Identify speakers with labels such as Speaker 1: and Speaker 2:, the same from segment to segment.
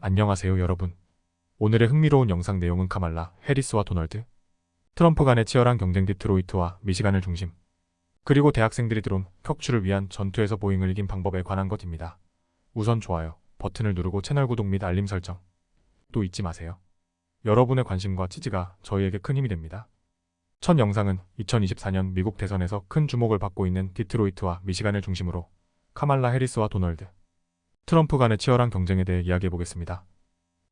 Speaker 1: 안녕하세요 여러분. 오늘의 흥미로운 영상 내용은 카말라 해리스와 도널드 트럼프 간의 치열한 경쟁 디트로이트와 미시간을 중심 그리고 대학생들이 드론 격추를 위한 전투에서 보잉을 이긴 방법에 관한 것입니다. 우선 좋아요 버튼을 누르고 채널 구독 및 알림 설정 또 잊지 마세요. 여러분의 관심과 지지가 저희에게 큰 힘이 됩니다. 첫 영상은 2024년 미국 대선에서 큰 주목을 받고 있는 디트로이트와 미시간을 중심으로 카말라 해리스와 도널드 트럼프 간의 치열한 경쟁에 대해 이야기해보겠습니다.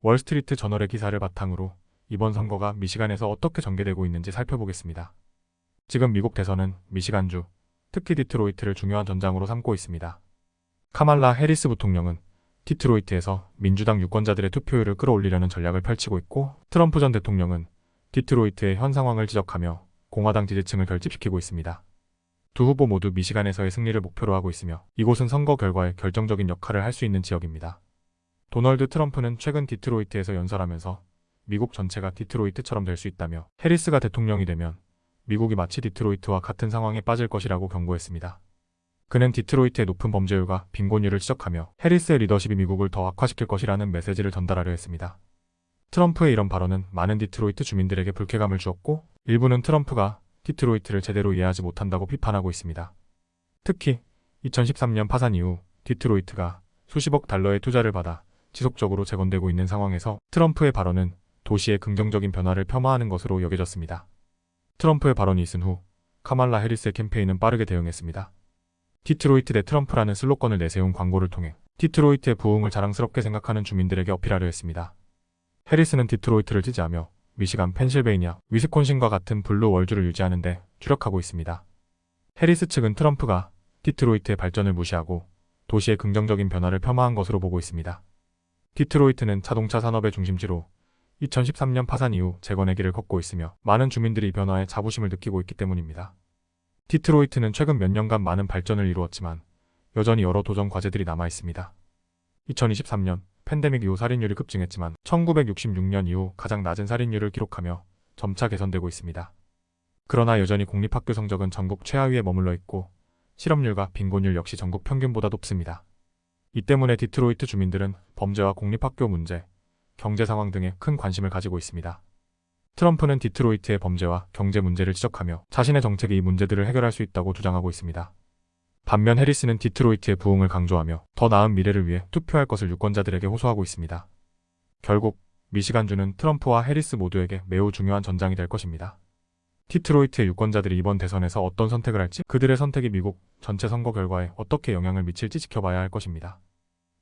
Speaker 1: 월스트리트 저널의 기사를 바탕으로 이번 선거가 미시간에서 어떻게 전개되고 있는지 살펴보겠습니다. 지금 미국 대선은 미시간주, 특히 디트로이트를 중요한 전장으로 삼고 있습니다. 카말라 해리스 부통령은 디트로이트에서 민주당 유권자들의 투표율을 끌어올리려는 전략을 펼치고 있고, 트럼프 전 대통령은 디트로이트의 현 상황을 지적하며 공화당 지지층을 결집시키고 있습니다. 두 후보 모두 미시간에서의 승리를 목표로 하고 있으며 이곳은 선거 결과에 결정적인 역할을 할 수 있는 지역입니다. 도널드 트럼프는 최근 디트로이트에서 연설하면서 미국 전체가 디트로이트처럼 될 수 있다며 해리스가 대통령이 되면 미국이 마치 디트로이트와 같은 상황에 빠질 것이라고 경고했습니다. 그는 디트로이트의 높은 범죄율과 빈곤율을 지적하며 해리스의 리더십이 미국을 더 악화시킬 것이라는 메시지를 전달하려 했습니다. 트럼프의 이런 발언은 많은 디트로이트 주민들에게 불쾌감을 주었고, 일부는 트럼프가 디트로이트를 제대로 이해하지 못한다고 비판하고 있습니다. 특히 2013년 파산 이후 디트로이트가 수십억 달러의 투자를 받아 지속적으로 재건되고 있는 상황에서 트럼프의 발언은 도시의 긍정적인 변화를 폄하하는 것으로 여겨졌습니다. 트럼프의 발언이 있은 후 카말라 해리스의 캠페인은 빠르게 대응했습니다. 디트로이트 대 트럼프라는 슬로건을 내세운 광고를 통해 디트로이트의 부흥을 자랑스럽게 생각하는 주민들에게 어필하려 했습니다. 해리스는 디트로이트를 지지하며 미시간, 펜실베이니아, 위스콘신과 같은 블루 월주를 유지하는 데 주력하고 있습니다. 해리스 측은 트럼프가 디트로이트의 발전을 무시하고 도시의 긍정적인 변화를 폄하한 것으로 보고 있습니다. 디트로이트는 자동차 산업의 중심지로 2013년 파산 이후 재건의 길을 걷고 있으며 많은 주민들이 이 변화에 자부심을 느끼고 있기 때문입니다. 디트로이트는 최근 몇 년간 많은 발전을 이루었지만 여전히 여러 도전 과제들이 남아 있습니다. 2023년 팬데믹 이후 살인율이 급증했지만 1966년 이후 가장 낮은 살인율을 기록하며 점차 개선되고 있습니다. 그러나 여전히 공립학교 성적은 전국 최하위에 머물러 있고 실업률과 빈곤율 역시 전국 평균보다 높습니다. 이 때문에 디트로이트 주민들은 범죄와 공립학교 문제, 경제 상황 등에 큰 관심을 가지고 있습니다. 트럼프는 디트로이트의 범죄와 경제 문제를 지적하며 자신의 정책이 이 문제들을 해결할 수 있다고 주장하고 있습니다. 반면 해리스는 디트로이트의 부흥을 강조하며 더 나은 미래를 위해 투표할 것을 유권자들에게 호소하고 있습니다. 결국 미시간주는 트럼프와 해리스 모두에게 매우 중요한 전장이 될 것입니다. 디트로이트의 유권자들이 이번 대선에서 어떤 선택을 할지, 그들의 선택이 미국 전체 선거 결과에 어떻게 영향을 미칠지 지켜봐야 할 것입니다.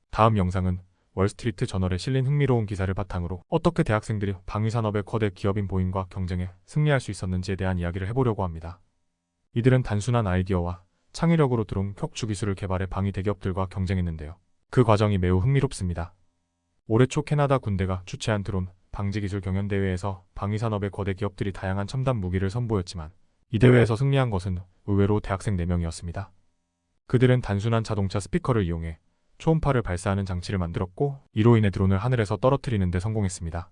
Speaker 1: 다음 영상은 월스트리트 저널에 실린 흥미로운 기사를 바탕으로 어떻게 대학생들이 방위산업의 거대 기업인 보잉과 경쟁에 승리할 수 있었는지에 대한 이야기를 해보려고 합니다. 이들은 단순한 아이디어와 창의력으로 드론 격추 기술을 개발해 방위 대기업들과 경쟁했는데요. 그 과정이 매우 흥미롭습니다. 올해 초 캐나다 군대가 주최한 드론 방지기술 경연대회에서 방위산업의 거대 기업들이 다양한 첨단 무기를 선보였지만 이 대회에서 승리한 것은 의외로 대학생 4명이었습니다. 그들은 단순한 자동차 스피커를 이용해 초음파를 발사하는 장치를 만들었고, 이로 인해 드론을 하늘에서 떨어뜨리는 데 성공했습니다.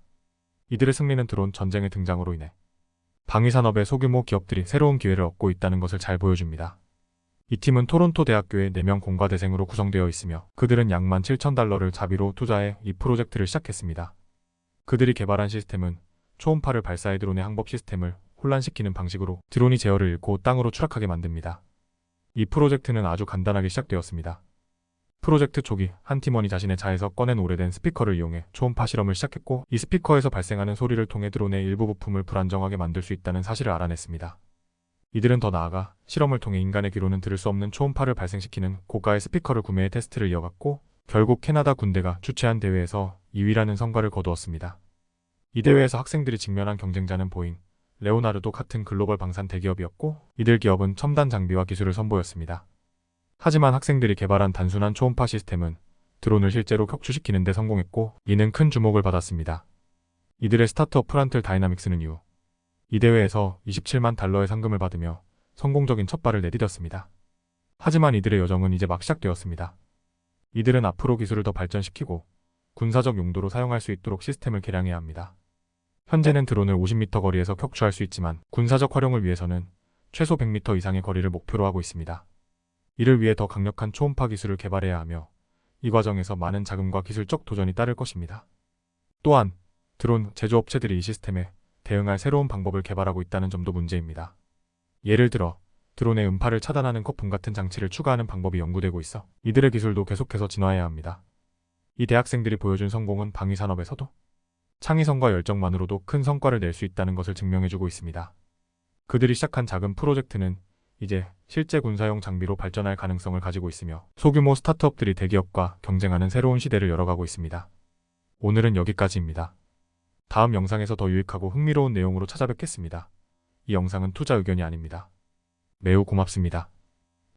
Speaker 1: 이들의 승리는 드론 전쟁의 등장으로 인해 방위산업의 소규모 기업들이 새로운 기회를 얻고 있다는 것을 잘 보여줍니다. 이 팀은 토론토 대학교의 4명 공과대생으로 구성되어 있으며 그들은 약 17,000달러를 자비로 투자해 이 프로젝트를 시작했습니다. 그들이 개발한 시스템은 초음파를 발사해 드론의 항법 시스템을 혼란시키는 방식으로 드론이 제어를 잃고 땅으로 추락하게 만듭니다. 이 프로젝트는 아주 간단하게 시작되었습니다. 프로젝트 초기 한 팀원이 자신의 차에서 꺼낸 오래된 스피커를 이용해 초음파 실험을 시작했고, 이 스피커에서 발생하는 소리를 통해 드론의 일부 부품을 불안정하게 만들 수 있다는 사실을 알아냈습니다. 이들은 더 나아가 실험을 통해 인간의 귀로는 들을 수 없는 초음파를 발생시키는 고가의 스피커를 구매해 테스트를 이어갔고, 결국 캐나다 군대가 주최한 대회에서 2위라는 성과를 거두었습니다. 이 대회에서 학생들이 직면한 경쟁자는 보잉, 레오나르도 같은 글로벌 방산 대기업이었고, 이들 기업은 첨단 장비와 기술을 선보였습니다. 하지만 학생들이 개발한 단순한 초음파 시스템은 드론을 실제로 격추시키는 데 성공했고, 이는 큰 주목을 받았습니다. 이들의 스타트업 프란틀 다이나믹스는 이후 이 대회에서 27만 달러의 상금을 받으며 성공적인 첫 발을 내디뎠습니다. 하지만 이들의 여정은 이제 막 시작되었습니다. 이들은 앞으로 기술을 더 발전시키고 군사적 용도로 사용할 수 있도록 시스템을 개량해야 합니다. 현재는 드론을 50m 거리에서 격추할 수 있지만 군사적 활용을 위해서는 최소 100m 이상의 거리를 목표로 하고 있습니다. 이를 위해 더 강력한 초음파 기술을 개발해야 하며 이 과정에서 많은 자금과 기술적 도전이 따를 것입니다. 또한 드론 제조업체들이 이 시스템에 대응할 새로운 방법을 개발하고 있다는 점도 문제입니다. 예를 들어 드론의 음파를 차단하는 거품 같은 장치를 추가하는 방법이 연구되고 있어 이들의 기술도 계속해서 진화해야 합니다. 이 대학생들이 보여준 성공은 방위산업에서도 창의성과 열정만으로도 큰 성과를 낼 수 있다는 것을 증명해주고 있습니다. 그들이 시작한 작은 프로젝트는 이제 실제 군사용 장비로 발전할 가능성을 가지고 있으며 소규모 스타트업들이 대기업과 경쟁하는 새로운 시대를 열어가고 있습니다. 오늘은 여기까지입니다. 다음 영상에서 더 유익하고 흥미로운 내용으로 찾아뵙겠습니다. 이 영상은 투자 의견이 아닙니다. 매우 고맙습니다.